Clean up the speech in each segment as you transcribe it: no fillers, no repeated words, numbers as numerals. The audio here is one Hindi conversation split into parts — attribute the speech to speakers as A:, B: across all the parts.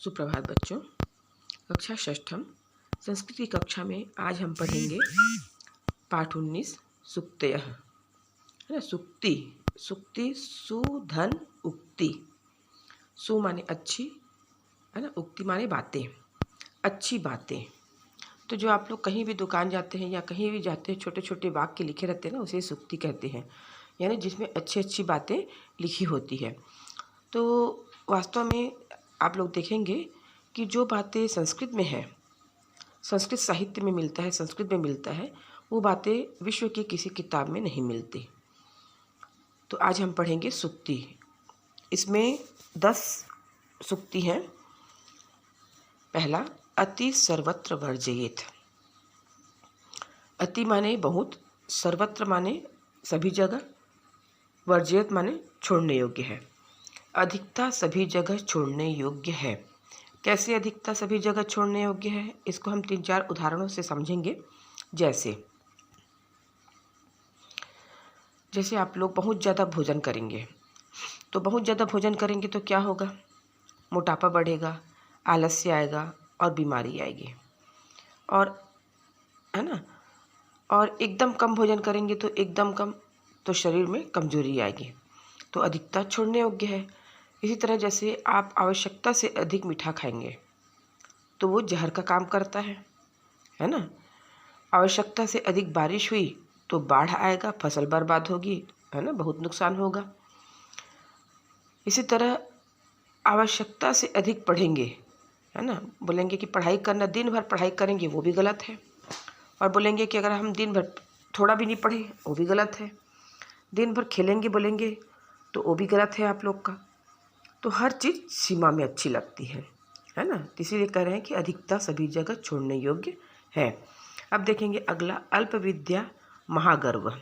A: सुप्रभात बच्चों। कक्षा षष्ठम संस्कृत की कक्षा में आज हम पढ़ेंगे पाठ 19 सुक्तयः, है ना। सुक्ति सुक्ति सुधन उक्ति। सु माने अच्छी, है ना। उक्ति माने बातें, अच्छी बातें। तो जो आप लोग कहीं भी दुकान जाते हैं या कहीं भी जाते हैं, छोटे छोटे वाक्य लिखे रहते हैं ना, उसे सुक्ति कहते हैं, यानी जिसमें अच्छी अच्छी बातें लिखी होती है। तो वास्तव में आप लोग देखेंगे कि जो बातें संस्कृत में है, संस्कृत साहित्य में मिलता है, संस्कृत में मिलता है, वो बातें विश्व की किसी किताब में नहीं मिलती। तो आज हम पढ़ेंगे सुक्ति। इसमें 10 सुक्ति हैं। पहला, अति सर्वत्र वर्जयेत। अति माने बहुत, सर्वत्र माने सभी जगह, वर्जयेत माने छोड़ने योग्य है। अधिकता सभी जगह छोड़ने योग्य है। कैसे अधिकता सभी जगह छोड़ने योग्य है, इसको हम 3-4 उदाहरणों से समझेंगे। जैसे आप लोग बहुत ज़्यादा भोजन करेंगे, तो बहुत ज़्यादा भोजन करेंगे तो क्या होगा? मोटापा बढ़ेगा, आलस्य आएगा और बीमारी आएगी, और है ना। और एकदम कम भोजन करेंगे तो एकदम कम, तो शरीर में कमजोरी आएगी। तो अधिकता छोड़ने योग्य है। इसी तरह जैसे आप आवश्यकता से अधिक मीठा खाएंगे तो वो जहर का काम करता है ना। आवश्यकता से अधिक बारिश हुई तो बाढ़ आएगा, फसल बर्बाद होगी, है ना, बहुत नुकसान होगा। इसी तरह आवश्यकता से अधिक पढ़ेंगे, है ना, बोलेंगे कि पढ़ाई करना, दिन भर पढ़ाई करेंगे, वो भी गलत है। और बोलेंगे कि अगर हम दिन भर थोड़ा भी नहीं पढ़े, वो भी गलत है। दिन भर खेलेंगे बोलेंगे तो वो भी गलत है आप लोग का। तो हर चीज़ सीमा में अच्छी लगती है ना। इसीलिए कह रहे हैं कि अधिकता सभी जगह छोड़ने योग्य है। अब देखेंगे अगला, अल्प विद्या महागर्व।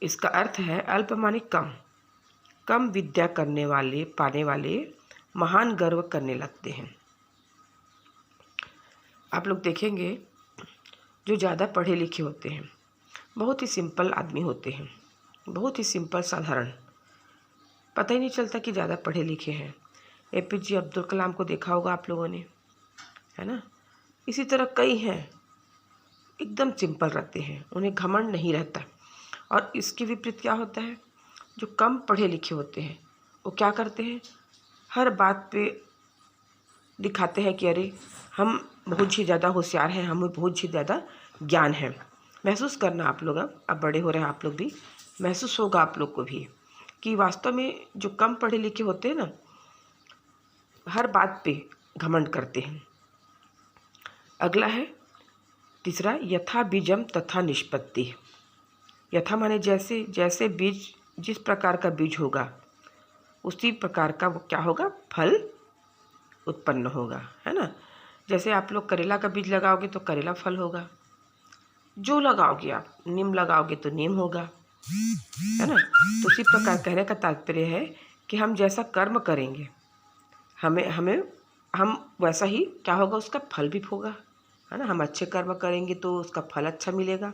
A: इसका अर्थ है अल्प माने कम, कम विद्या करने वाले, पाने वाले महान गर्व करने लगते हैं। आप लोग देखेंगे जो ज़्यादा पढ़े लिखे होते हैं, बहुत ही सिंपल आदमी होते हैं, बहुत ही सिंपल साधारण, पता ही नहीं चलता कि ज़्यादा पढ़े लिखे हैं। APJ अब्दुल कलाम को देखा होगा आप लोगों ने, है ना। इसी तरह कई हैं, एकदम सिंपल रहते हैं, उन्हें घमंड नहीं रहता। और इसके विपरीत क्या होता है, जो कम पढ़े लिखे होते हैं वो क्या करते हैं, हर बात पे दिखाते हैं कि अरे हम बहुत ही ज़्यादा होशियार हैं, हमें बहुत ही ज़्यादा ज्ञान है। महसूस करना आप लोग, अब बड़े हो रहे हैं आप लोग भी, महसूस होगा आप लोग को भी कि वास्तव में जो कम पढ़े लिखे होते हैं ना, हर बात पे घमंड करते हैं। अगला है तीसरा, यथा बीजम तथा निष्पत्ति। यथा माने जैसे, जैसे बीज, जिस प्रकार का बीज होगा उसी प्रकार का वो क्या होगा, फल उत्पन्न होगा, है ना। जैसे आप लोग करेला का बीज लगाओगे तो करेला फल होगा, जो लगाओगे आप, नीम लगाओगे तो नीम होगा, है ना। तो उसी प्रकार कहने का तात्पर्य है कि हम जैसा कर्म करेंगे, हम वैसा ही क्या होगा, उसका फल भी होगा, है ना। हम अच्छे कर्म करेंगे तो उसका फल अच्छा मिलेगा,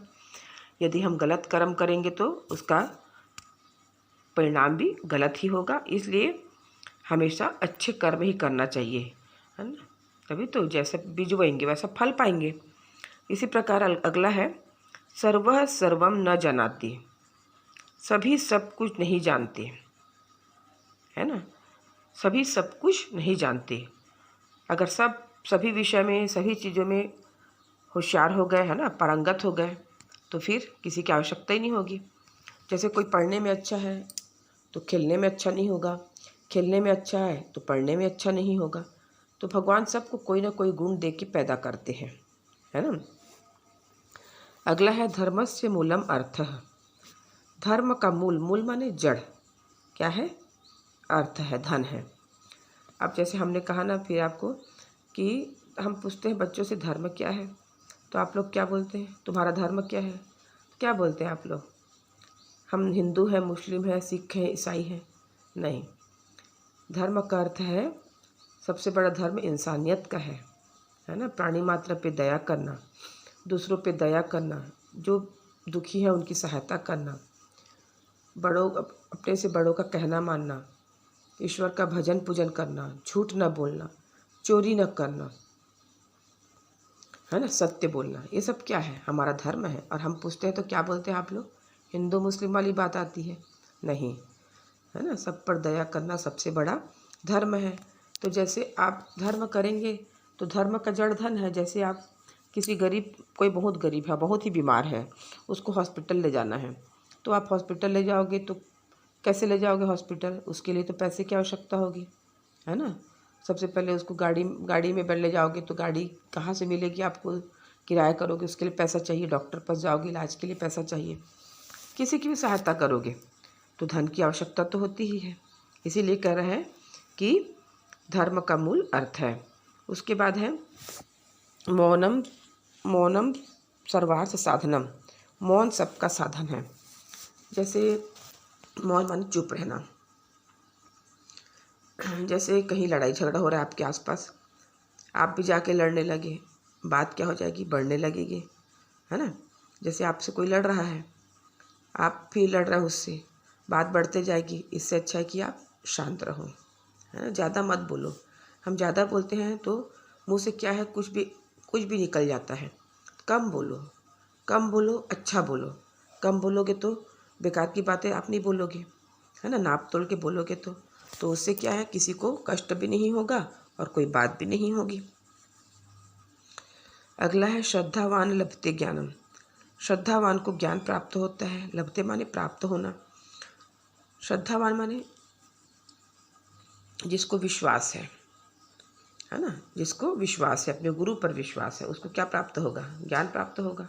A: यदि हम गलत कर्म करेंगे तो उसका परिणाम भी गलत ही होगा। इसलिए हमेशा अच्छे कर्म ही करना चाहिए, है ना, तभी तो जैसे बीज बोएंगे वैसा फल पाएंगे। इसी प्रकार अगला है, सर्वः सर्वम न जानाति। सभी सब कुछ नहीं जानते, है ना। सभी सब कुछ नहीं जानते। अगर सभी विषय में, सभी चीज़ों में होशियार हो गए, है ना, पारंगत हो गए, तो फिर किसी की आवश्यकता ही नहीं होगी। जैसे कोई पढ़ने में अच्छा है तो खेलने में अच्छा नहीं होगा, खेलने में अच्छा है तो पढ़ने में अच्छा नहीं होगा। तो भगवान सबको कोई ना कोई गुण दे के पैदा करते हैं, है ना। अगला है, धर्मस्य मूलम अर्थः। धर्म का मूल, मूल माने जड़, क्या है, अर्थ है, धन है। अब जैसे हमने कहा ना फिर आपको कि हम पूछते हैं बच्चों से धर्म क्या है, तो आप लोग क्या बोलते हैं, तुम्हारा धर्म क्या है, क्या बोलते हैं आप लोग? हम हिंदू हैं, मुस्लिम हैं, सिख हैं, ईसाई हैं? नहीं, धर्म का अर्थ है, सबसे बड़ा धर्म इंसानियत का है ना। प्राणी मात्र पे दया करना, दूसरों पे दया करना, जो दुखी है उनकी सहायता करना, बड़ों, अपने से बड़ों का कहना मानना, ईश्वर का भजन पूजन करना, झूठ न बोलना, चोरी न करना, है ना, सत्य बोलना, ये सब क्या है? हमारा धर्म है। और हम पूछते हैं तो क्या बोलते हैं आप लोग? हिंदू मुस्लिम वाली बात आती है? नहीं, है ना। सब पर दया करना सबसे बड़ा धर्म है। तो जैसे आप धर्म करेंगे तो धर्म का जड़ धन है। जैसे आप किसी गरीब, कोई बहुत गरीब है, बहुत ही बीमार है, उसको हॉस्पिटल ले जाना है, तो आप हॉस्पिटल ले जाओगे तो कैसे ले जाओगे हॉस्पिटल? उसके लिए तो पैसे की आवश्यकता होगी, है ना। सबसे पहले उसको गाड़ी में ले जाओगे तो गाड़ी कहाँ से मिलेगी आपको? किराया करोगे, उसके लिए पैसा चाहिए। डॉक्टर पास जाओगे, इलाज के लिए पैसा चाहिए। किसी की भी सहायता करोगे तो धन की आवश्यकता तो होती ही है। इसीलिए कह रहे हैं कि धर्म का मूल अर्थ है। उसके बाद है मौनम, मौनम सर्वार्थ साधनम। मौन सबका साधन है। जैसे मौन माने चुप रहना। जैसे कहीं लड़ाई झगड़ा हो रहा है आपके आसपास, आप भी जाके लड़ने लगे, बात क्या हो जाएगी? बढ़ने लगेगी, है ना। जैसे आपसे कोई लड़ रहा है, आप भी लड़ रहे हो उससे, बात बढ़ते जाएगी। इससे अच्छा है कि आप शांत रहो, है ना। ज़्यादा मत बोलो। हम ज़्यादा बोलते हैं तो मुँह से क्या है, कुछ भी निकल जाता है। कम बोलो, कम बोलो, अच्छा बोलो। कम बोलोगे तो बेकार की बातें आप नहीं बोलोगे, है ना। नाप तोल के बोलोगे तो उससे क्या है, किसी को कष्ट भी नहीं होगा और कोई बात भी नहीं होगी। अगला है श्रद्धावान लभते ज्ञानम। श्रद्धावान को ज्ञान प्राप्त होता है। लभते माने प्राप्त होना। श्रद्धावान माने जिसको विश्वास है ना। जिसको विश्वास है, अपने गुरु पर विश्वास है, उसको क्या प्राप्त होगा? ज्ञान प्राप्त होगा।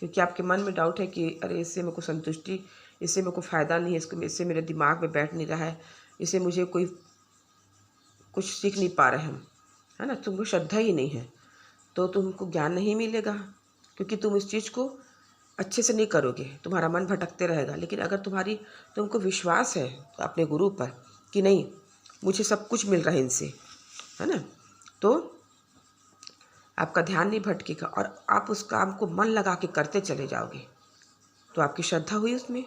A: क्योंकि आपके मन में डाउट है कि अरे इससे मेरे को संतुष्टि, इससे मेरे को फ़ायदा नहीं है, इससे मेरे दिमाग में बैठ नहीं रहा है, इससे मुझे कोई कुछ सीख नहीं पा रहे हम, है ना। तुमको श्रद्धा ही नहीं है तो तुमको ज्ञान नहीं मिलेगा, क्योंकि तुम इस चीज़ को अच्छे से नहीं करोगे, तुम्हारा मन भटकते रहेगा। लेकिन अगर तुमको विश्वास है तो अपने गुरु पर कि नहीं, मुझे सब कुछ मिल रहा है इनसे, है ना, तो आपका ध्यान नहीं भटकेगा और आप उस काम को मन लगा के करते चले जाओगे। तो आपकी श्रद्धा हुई उसमें,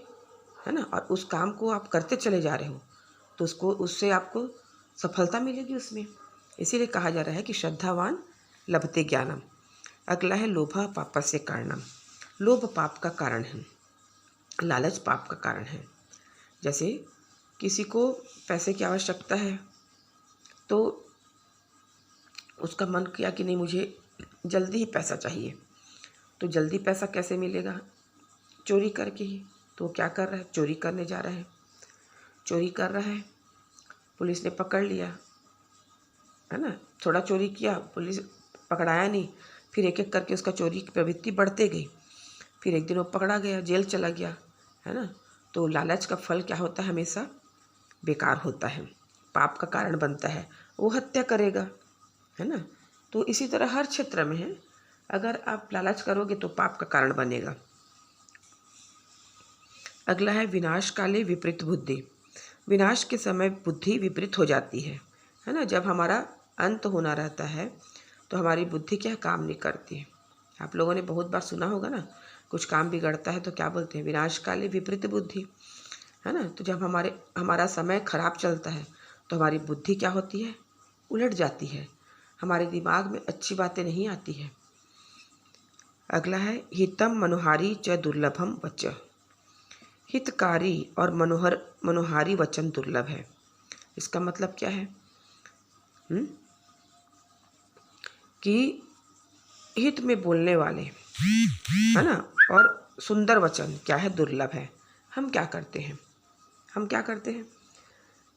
A: है ना। और उस काम को आप करते चले जा रहे हो तो उससे आपको सफलता मिलेगी उसमें। इसीलिए कहा जा रहा है कि श्रद्धावान लभते ज्ञानम। अगला है लोभा पापस्य कारणम। लोभ पाप का कारण है, लालच पाप का कारण है। जैसे किसी को पैसे की आवश्यकता है तो उसका मन किया कि नहीं, मुझे जल्दी ही पैसा चाहिए। तो जल्दी पैसा कैसे मिलेगा? चोरी करके ही। तो क्या कर रहा है? चोरी करने जा रहा है, चोरी कर रहा है, पुलिस ने पकड़ लिया, है ना। थोड़ा चोरी किया, पुलिस पकड़ाया नहीं, फिर एक एक करके उसका चोरी की प्रवृत्ति बढ़ते गई। फिर एक दिन वो पकड़ा गया, जेल चला गया, है ना। तो लालच का फल क्या होता है? हमेशा बेकार होता है, पाप का कारण बनता है। वो हत्या करेगा, है ना। तो इसी तरह हर क्षेत्र में है, अगर आप लालच करोगे तो पाप का कारण बनेगा। अगला है विनाश काले विपरीत बुद्धि। विनाश के समय बुद्धि विपरीत हो जाती है ना। जब हमारा अंत होना रहता है तो हमारी बुद्धि क्या काम नहीं करती है। आप लोगों ने बहुत बार सुना होगा ना, कुछ काम बिगड़ता है तो क्या बोलते हैं? विनाश काले विपरीत बुद्धि, है ना। तो जब हमारा समय खराब चलता है तो हमारी बुद्धि क्या होती है? उलट जाती है, हमारे दिमाग में अच्छी बातें नहीं आती है। अगला है हितम मनोहारी च दुर्लभम वच। हितकारी और मनोहारी वचन दुर्लभ है। इसका मतलब क्या है? कि हित में बोलने वाले, है ना, और सुंदर वचन क्या है? दुर्लभ है। हम क्या करते हैं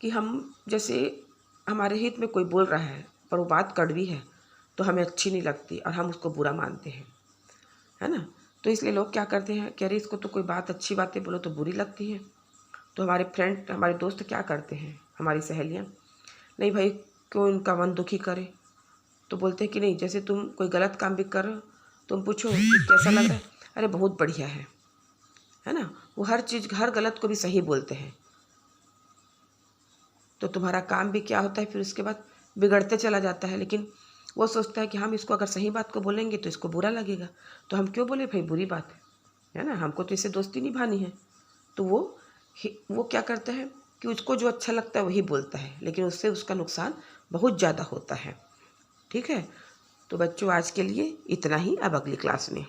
A: कि हम जैसे हमारे हित में कोई बोल रहा है पर वो बात कड़वी है तो हमें अच्छी नहीं लगती और हम उसको बुरा मानते हैं, है ना। तो इसलिए लोग क्या करते हैं कि अरे इसको तो कोई बात, अच्छी बातें बोलो तो बुरी लगती है। तो हमारे फ्रेंड, हमारे दोस्त क्या करते हैं, हमारी सहेलियाँ, नहीं भाई क्यों इनका मन दुखी करे, तो बोलते हैं कि नहीं, जैसे तुम कोई गलत काम भी कर रहे हो, तुम पूछो कि कैसा लग रहा है, अरे बहुत बढ़िया है ना। वो हर चीज़, हर गलत को भी सही बोलते हैं। तो तुम्हारा काम भी क्या होता है, फिर उसके बाद बिगड़ते चला जाता है। लेकिन वो सोचता है कि हम इसको अगर सही बात को बोलेंगे तो इसको बुरा लगेगा, तो हम क्यों बोले भाई बुरी बात है ना, हमको तो इससे दोस्ती निभानी है। तो वो क्या करता है कि कि उसको जो अच्छा लगता है वही बोलता है, लेकिन उससे उसका नुकसान बहुत ज़्यादा होता है। ठीक है, तो बच्चों आज के लिए इतना ही, अब अगली क्लास में।